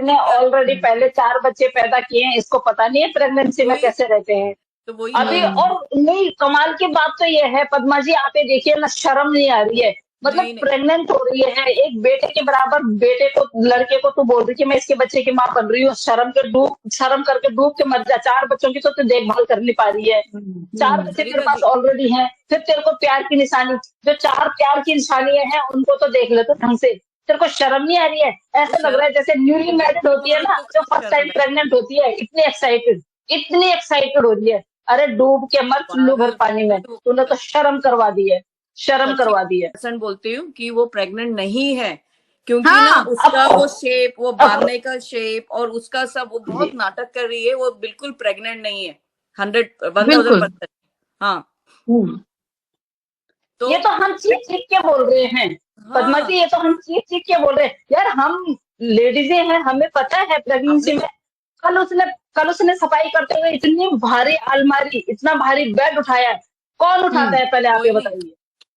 ने ऑलरेडी पहले 4 बच्चे पैदा किए हैं, इसको पता नहीं है प्रेगनेंसी में वही कैसे रहते हैं तो वही अभी। तो और नहीं, कमाल की बात तो ये है पद्मा जी, आप ये देखिए ना, शर्म नहीं आ रही है। मतलब नहीं नहीं प्रेग्नेंट हो रही है एक बेटे के बराबर, बेटे को, लड़के को, तू बोल रही कि मैं इसके बच्चे की माँ बन रही हूँ। शर्म करके डूब के मर जा। 4 बच्चों की तो तू देखभाल कर नहीं पा रही है। 4 बच्चे तेरे सरिता पास जी। ऑलरेडी हैं, फिर तेरे को प्यार की निशानी, जो 4 प्यार की निशानियां हैं उनको तो देख ले तो ढंग से। तेरे को शर्म नहीं आ रही है? तो ऐसा लग रहा है जैसे न्यूली शर्म मैरिड होती है और ना, तो जो सब फर्स्ट टाइम शर्म है। प्रेग्नेंट होती है, इतनी एक्साइटेड हो रही है। अरे डूब के मर चुल्लू भर पागल पानी में, मैं तो तूने तो शर्म करवा दी है, शर्म सच्ची करवा दी है। परसेंट बोलती हूँ कि वो प्रेग्नेंट नहीं है, क्योंकि ना हाँ उसका वो ऑफकोर्स, शेप, वो ऑफकोर्स बांधने का शेप और उसका सब, वो जी। बहुत नाटक कर रही है, वो बिल्कुल प्रेग्नेंट नहीं है। 1000 बिल्कुल। 1000%। हाँ। हम्म। तो ये तो हम चीख चीख के बोल रहे हैं पद्मा हाँ जी, ये तो हम चीख चीख के बोल रहे हैं यार। हम लेडीजें हैं, हमें पता है प्रेगनेंसी आपने में। कल उसने कल उसने सफाई करते हुए इतनी भारी अलमारी, इतना भारी बेड उठाया है। कौन उठाता हम्म। है पहले आप कोई ये नहीं, बताइए?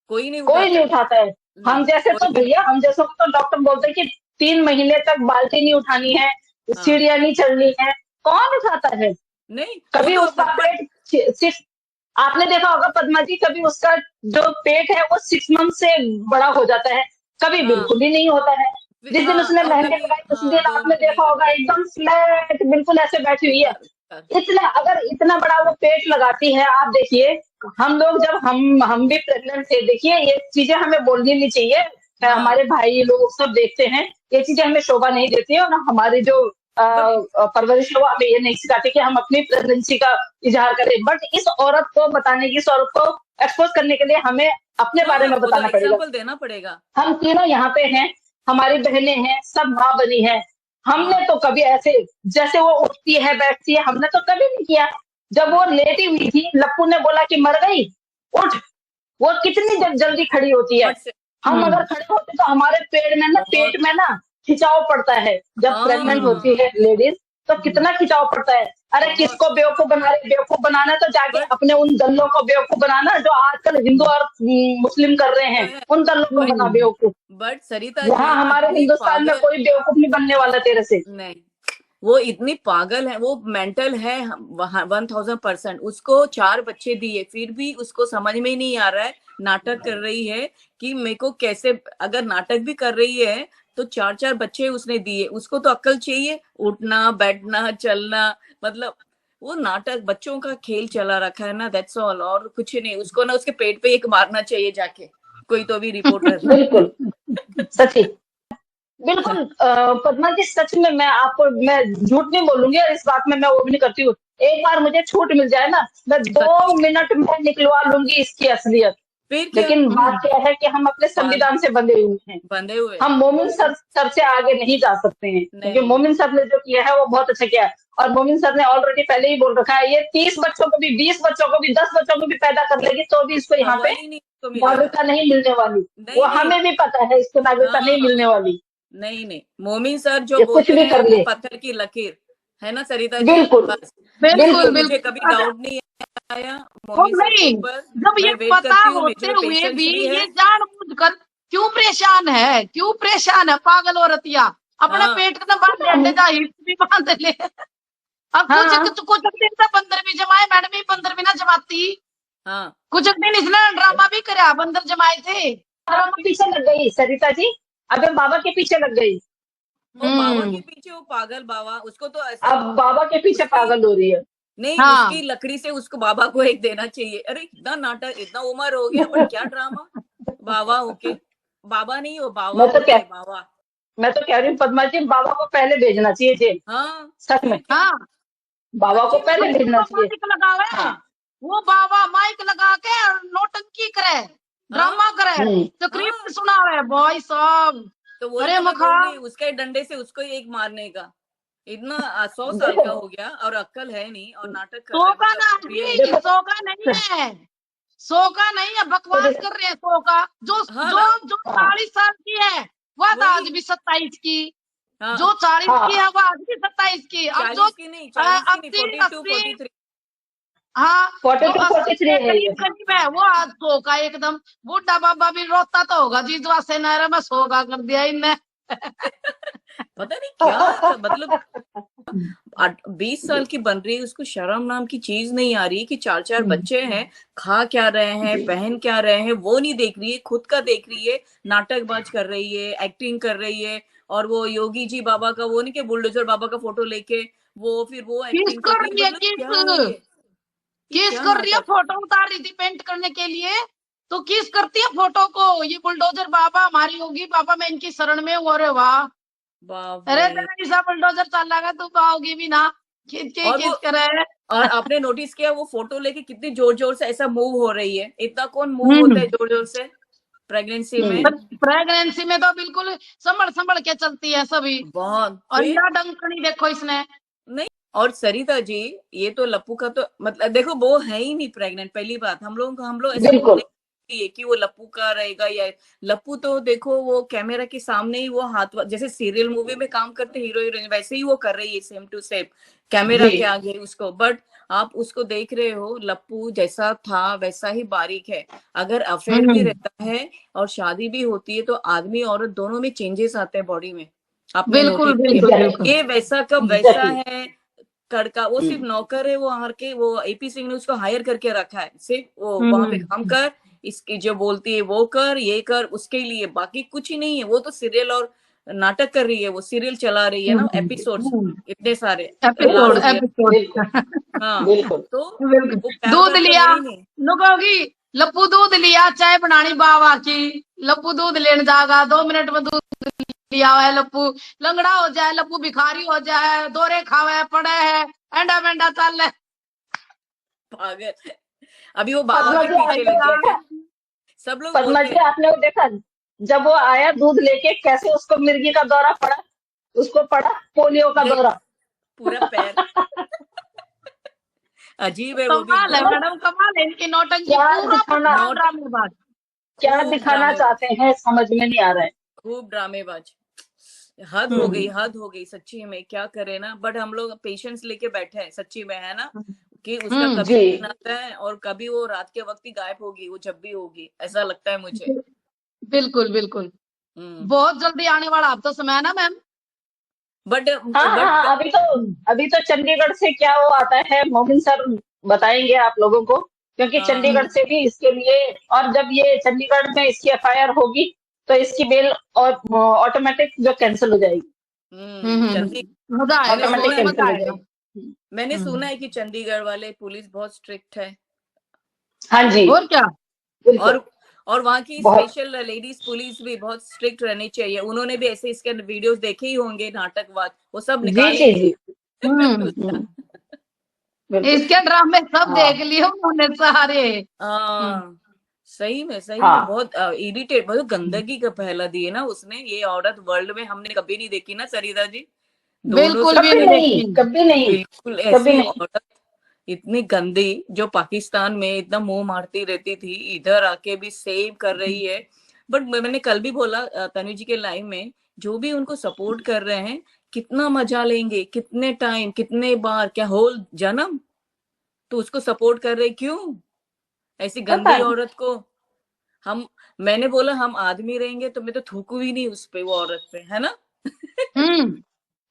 कोई नहीं कोई उठाता नहीं है। उठाता है। नहीं, हम जैसे कोई तो नहीं। भैया, हम जैसों को तो डॉक्टर बोलते हैं कि 3 महीने तक बाल्टी नहीं उठानी है, हाँ सीढ़ियां नहीं चढ़नी है। कौन उठाता है? नहीं, वो कभी तो उसका पेट सिर्फ, आपने देखा होगा पद्मा जी, कभी उसका जो पेट है वो 6 मंथ से बड़ा हो जाता है, कभी हाँ बिल्कुल ही नहीं होता है। जिस दिन हाँ उसने और मेहंदी कभी लगाई उस हाँ दिन दो आपने महीने देखा का होगा एकदम फ्लैट, बिल्कुल ऐसे बैठी हुई है। कर, कर, इतना, अगर इतना बड़ा वो पेट लगाती है, आप देखिए। हम लोग जब हम भी प्रेग्नेंट थे, देखिए ये चीजें हमें बोलनी नहीं चाहिए। हाँ हमारे भाई लोग सब देखते हैं, ये चीजें हमें शोभा नहीं देती है, और हमारी जो बट परवरिश है वो हमें ये नहीं सिखाती कि हम अपनी प्रेगनेंसी का इजहार करें। बट इस औरत को बताने की, इस औरत को एक्सपोज करने के लिए हमें अपने बारे हाँ में वो तो बताना पड़ेगा। एग्जाम्पल देना पड़ेगा। हम तीनों यहाँ पे हैं, हमारी बहनें हैं, सब माँ बनी है। हमने हाँ तो कभी ऐसे, जैसे वो उठती है बैठती है, हमने तो कभी नहीं किया। जब वो नहीं लेटी हुई थी, लप्पू ने बोला कि मर गई, उठ, वो कितनी जल्दी खड़ी होती है। बट से हम अगर खड़े होते तो हमारे बहुत पेट में ना खिंचाव पड़ता है। जब प्रेग्नेंट होती हाँ है लेडीज, तो कितना खिंचाव पड़ता है। अरे बहुत। किसको बेवकूफ बना रहे? बेवकूफ बनाना है तो जाके बट अपने उन दल्लों को बेवकूफ बनाना, जो आजकल हिंदू और मुस्लिम कर रहे हैं, उन दल्लों को बट बना बेवकूफ। बट सरिता जी यहाँ हमारे इतनी हिंदुस्तान में पागल कोई बेवकूफ नहीं बनने वाला तेरे से। नहीं, वो इतनी पागल है, वो मेंटल है। 1000%। उसको 4 बच्चे दिए, फिर भी उसको समझ में ही नहीं आ रहा है। नाटक कर रही है कि मेरे को कैसे, अगर नाटक भी कर रही है तो 4 4 बच्चे उसने दिए, उसको तो अक्ल चाहिए, उठना बैठना चलना। मतलब वो नाटक, बच्चों का खेल चला रखा है ना, दैट्स ऑल, और कुछ नहीं। उसको ना उसके पेट पे एक मारना चाहिए जाके, कोई तो भी रिपोर्टर। बिल्कुल, सची, बिल्कुल। पद्मा जी, सच में मैं झूठ नहीं बोलूंगी, और इस बात में मैं वो भी नहीं करती हूँ। एक बार मुझे छूट मिल जाए ना, मैं सच्ची 2 मिनट में निकलवा लूंगी इसकी असलियत। फिर क्या, लेकिन बात क्या है कि हम अपने बाल संविधान से बंधे हुए हैं। बंधे हुए हम हैं। मोमिन सर से आगे नहीं जा सकते हैं, क्योंकि नहीं नहीं मोमिन सर ने जो किया है वो बहुत अच्छा किया है। और मोमिन सर ने ऑलरेडी पहले ही बोल रखा है, ये 30 बच्चों को भी, 20 बच्चों को भी, 10 बच्चों को भी पैदा कर लेगी, तो भी इसको यहाँ पे सवाल ही नहीं तो मिलेगा। नागरिकता नहीं मिलने वाली। वो नहीं नहीं हमें भी पता है, इसको नागरिकता नहीं हाँ मिलने वाली। नहीं नहीं, मोमिन सर जो ये कुछ बोलते भी हैं कर वो ले। पत्थर की लकीर है ना सरिता जी। बिल्कुल, बस बिल्कुल इसमें बिल्कुल। मुझे बिल्कुल। कभी अच्छा, डाउट नहीं आया वो मोमिन सर के नहीं, ऊपर। जब ये मैं वेट पता करती हूँ, होते मुझे हुए पेशेंस भी भी है। ये जानबूझकर क्यों परेशान है, क्यों परेशान है पागल औरतिया? अपने हाँ पेट का बांध ले, जा हिप्स भी बांध ले। अब हाँ, कुछ दिन तो बंदर भी जमाए, मैडम ही बंदर भी ना जमाती। हाँ कुछ दिन इसने ड्रामा भी करा, बंदर जमाए थे। बाबा के पीछे लग गई सरिता जी, अबे बाबा के पीछे लग गई। वो बाबा के हम्म। पीछे, वो पागल बाबा, उसको तो ऐसा अब बाबा के पीछे उसकी, पागल हो रही है। नहीं उसकी हाँ लकड़ी से उसको बाबा को एक देना चाहिए। अरे इतना नाटक, इतना उम्र हो गया बट क्या ड्रामा। बाबा होके, बाबा नहीं हो बाबा मैं तो होके कह बाबा। मैं तो कह रही हूँ पद्मा जी, बाबा को पहले भेजना चाहिए जेल। हाँ सच में, फिर क्या, हाँ। बाबा को सच्ची में। पहले भेजना वो चाहिए। माइक लगावे, हाँ, वो बाबा माइक लगा के नौटंकी करे, हाँ ड्रामा करे, हाँ, तकरीर सुनावे भाई साहब। तो वही अरे तो मैं बोल मखा, रही हूँ, उसके डंडे से उसको ही एक मारने का। इतना 100 साल देखो, का हो गया और अक्ल है नहीं और नाटक कर रहा सौ है, का मतलब ना बिहेव। जी, देखो, 100 का नहीं है, 100 का नहीं है, बकवास कर रहे हैं 100 का। जो हाँ जो ना, जो हाँ, 40 साल की है वह तो वही। आज भी 27 की, जो हाँ 40 की है हाँ, वह आज भी 27 की। अब जो 40 की नहीं, 40 की नहीं, 80 42 80, 43। हाँ, फोर्टी जो टू 80 फोर्टी थ्री के है ये। करीब करीब है वो आज 100 का एकदम। बूढ़ा बाबा भी रोता तो होगा जी, जो से नारा में 100 का कर दिया इनने। पता नहीं क्या, मतलब 20 साल की बन रही है, उसको शर्म नाम की चीज नहीं आ रही कि 4 बच्चे हैं, खा क्या रहे हैं, पहन क्या रहे हैं, वो नहीं देख रही है, खुद का देख रही है, नाटकबाज कर रही है, एक्टिंग कर रही है। और वो योगी जी बाबा का, वो नहीं कि बुलडोजर बाबा का फोटो लेके वो फिर वो किस एक्टिंग कर कर रही रही है, है, मतलब क्या है ये किस क्या कर रही है? नाटक। फोटो उतार रही थी पेंट करने के लिए, तो किस करती है फोटो को? ये बुलडोजर बाबा हमारी होगी, बाबा मैं इनकी शरण में हूँ। अरे वाह, बाप अरे रे। तेरा ऐसा बुलडोजर चल रहा, तू पाओगी भी ना, खींच के और वो, खींच कर है। और आपने नोटिस किया वो फोटो लेके कितनी जोर जोर से ऐसा मूव हो रही है, इतना कौन मूव होता है हम्म जोर जोर से प्रेगनेंसी में। प्रेगनेंसी में तो बिल्कुल संभल संभल के चलती है सभी। बहुत और फिर या डंकनी देखो इसने। नहीं। और सरिता जी, ये तो लप्पू का तो मतलब देखो वो है ही नहीं प्रेग्नेंट, पहली बात। हम लोग ऐसा बिल्कुल। बोलने की कि वो लप्पू का रहेगा या लप्पू तो देखो वो कैमरा के सामने ही वो हाथ, जैसे सीरियल मूवी में काम करते हीरो हीरोइन वैसे ही वो कर रही है, सेम टू सेम कैमरा जी के आगे उसको। बट आप उसको देख रहे हो, लप्पू जैसा था वैसा ही बारीक है। अगर अफेयर भी रहता है और शादी भी होती है तो आदमी औरत दोनों में चेंजेस आते हैं बॉडी में, आपने बिल्कुल नोटिस किया। बिल्कुल बिल्कुल। ये वैसा कब वैसा एग्जैक्टली। है कड़का, वो सिर्फ नौकर है, वो हार के वो एपी सिंह ने उसको हायर करके रखा है, सिर्फ वो वहां पे काम हम्म कर, इसकी जो बोलती है वो कर, ये कर, उसके लिए, बाकी कुछ ही नहीं है। वो तो सीरियल और नाटक कर रही है, वो सीरियल चला रही है ना, एपिसोड्स इतने सारे एपिसोड लास्ट ईयर। एपिसोड। बिल्कुल हाँ, बिल्कुल। तो बिल्कुल। वो प्यार दूध व्यार तो लिया, है ही नहीं। नुकोगी लप्पू दूध लिया, चाय बनानी बाबा की। लप्पू दूध लेने जाएगा, 2 मिनट में दूध लिया हुआ है लप्पू। लंगड़ा हो जाए लप्पू, भिखारी हो जाए, दौरे खावे पड़े है, एंडा मेंढा चल है। पागल। अभी वो बाबा पद्मा के जी पीछे आपने लग गया देखा? क्या, सब लोग पद्मा बोलते जी हैं। आपने वो देखा? जब वो आया दूध लेके, कैसे उसको मिर्गी का दौरा पड़ा, उसको पड़ा पोलियो का नहीं, दौरा। पूरा पैर अजीब है वो भी कमाल है मतलब मैडम, कमाल है इनकी नौटंकी, क्या पूरा दिखाना, पूरा नॉट, ड्रामेबाज। क्या खूब दिखाना ड्रामेबाज, चाहते हैं समझ में नहीं आ रहा है। खूब ड्रामेबाज। हद हो गई, हम्म हद हो गई सच्ची में, क्या करे ना। बट हम लोग पेशेंस लेके बैठे हैं सच्ची में, है ना, कि उसका कभी जी दिन आता है और कभी वो रात के वक्त ही गायब होगी, वो जब भी होगी, ऐसा लगता है मुझे। बिल्कुल बिल्कुल। हम्म। बहुत जल्दी आने वाला अब तो समय है ना मैम। बट हाँ बट हाँ, अभी तो चंडीगढ़ से क्या वो आता है, मोमिन सर बताएंगे आप लोगों को, क्योंकि हाँ। चंडीगढ़ से भी इसके लिए, और जब ये चंडीगढ़ में इसकी एफआईआर होगी तो इसकी बेल और ऑटोमेटिक जो कैंसिल हो जाएगी, चंदी मजा आएगा, मैंने ऑटोमेटिक सुना बहुत है, मजा कैंसिल हो आएगा। जाएगी। मैंने सुना हम्म है कि चंडीगढ़ वाले पुलिस बहुत स्ट्रिक्ट है। हाँ जी और क्या। बिल्कुल। और और वहाँ की बहुत। स्पेशल लेडीज पुलिस भी बहुत स्ट्रिक्ट रहनी चाहिए। उन्होंने भी ऐसे इसके वीडियोस देखे ही होंगे नाटकवाद, वो सब जी जी निकालेंगे जी। उसका। बिल्कुल। इसके ड्रामे सब हाँ देख लिए उन्होंने सारे। हाँ, सही में हाँ बहुत इरिटेट, बहुत गंदगी का फैला दी है ना उसने। ये औरत वर्ल्ड में हमने कभी नहीं देखी ना सरिता जी, दोनों बिल्कुल भी कभी नहीं साइड। नहीं, देखी। कभी नहीं, बिल्कुल कभी ऐसी नहीं। औरत, इतनी गंदी, जो पाकिस्तान में इतना मुंह मारती रहती थी, इधर आके भी सेम कर रही है। बट मैंने कल भी बोला तनु जी के लाइव में, जो भी उनको सपोर्ट कर रहे हैं, कितना मजा लेंगे, कितने टाइम, कितने बार, क्या होल जन्म, तो उसको सपोर्ट कर रहे क्यों, ऐसी पता गंदी नहीं। औरत को। हम मैंने बोला हम आदमी रहेंगे तो मैं तो थूकू ही नहीं उस पे, वो औरत पे, है ना।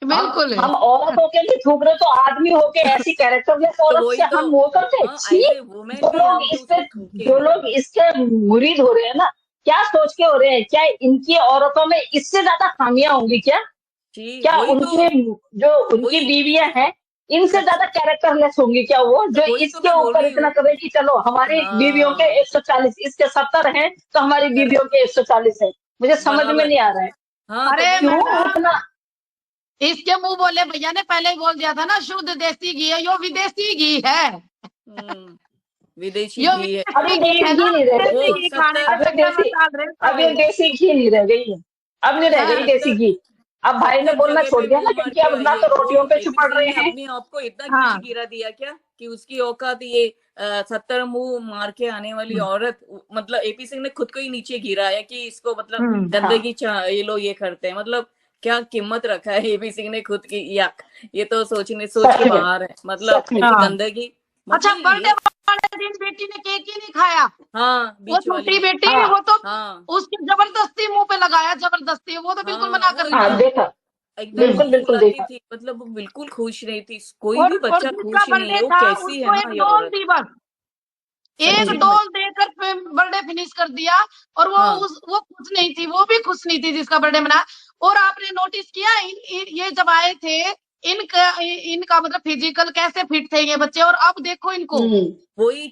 बिल्कुल। हम औरत होके भी थूक रहे, तो आदमी होके ऐसी कैरेक्टरलेस तो औरत वही से तो, हम वो करते हाँ छी। एज ए वुमेन जो भी लोग हम तो इस पे, उसको जो थूकेंगे। लोग इसके मुरीद हो रहे हैं ना, क्या सोच के हो रहे हैं, क्या इनकी औरतों में इससे ज्यादा खामियां होंगी क्या? जी क्या वही तो, उनके जो उनकी वही बीवियां हैं, इनसे सच, ज्यादा कैरेक्टरलेस होंगी क्या वो, तो जो वही तो इसके मैं बोल ऊपर रही इतना हूँ। करे कि चलो हमारी बीवियों के हाँ, 140, इसके 70 हैं तो हमारी करेक्ट, बीवियों के 140 है। मुझे समझ में बराबर। नहीं आ रहा है हाँ तो अरे मैं क्यों बोल, मैडम, इतना। इसके मुंह बोले भैया ने पहले ही बोल दिया था ना, शुद्ध देसी घी है, यो विदेशी घी है। विदेशी यो घी है अभी विदेशी घी देसी है ना, घी नहीं रह वो देसी गई, घी खाने के 70, अभी चक्कर में देसी, चल रहे अभी सब। देसी घी नहीं रह गई है, अब नहीं रह वो गई हाँ देसी 70, घी। अब भाई ने 70 बोलना जगह छोड़ पे दिया ना, मुंह मार क्योंकि के अब आई ना है तो वो। रोटियों पे एपी चिपड़ सिंह रहे ने हैं। अपने आप को इतना नीचे हाँ। गिरा दिया क्या, कि उसकी औकात ये 70 मुंह मार के आने वाली औरत, मतलब एपी सिंह ने खुद को ही नीचे गिराया कि इसको, मतलब हाँ गंदगी ये लोग ये करते हैं, मतलब क्या कीमत रखा है एपी सिंह ने खुद की, या ये तो सोच के सच में, बाहर है, मतलब सच में। ऐसी हाँ गंदगी। अच्छा, मतलब बर्थडे ये वाले दिन बेटी ने केक ही नहीं खाया, हाँ वो बीच छोटी वाली ने बेटी हाँ वो तो हाँ उसकी जबरदस्ती मुंह पे लगाया, जबरदस्ती, वो तो बिल्कुल मना हाँ कर वो रही हाँ थी। देखा, एकदम बिल्कुल बिल्कुल फुसफुसाती देखा। थी, मतलब वो बिल्कुल खुश नहीं थी, कोई भी और बच्चा जिसका खुश नहीं बर्थडे है, वो था कैसी है उसको ना एक ये डॉल औरत, दी बस, एक सच्ची में। डॉल देकर बर्थडे फिनिश कर दिया। और हाँ वो खुश नहीं थी, वो भी खुश नहीं थी जिसका बर्थडे मना। और आपने नोटिस किया ये जब आए थे, इनका इनका मतलब फिजिकल कैसे फिट थे ये बच्चे, और अब देखो इनको। हम्म। वही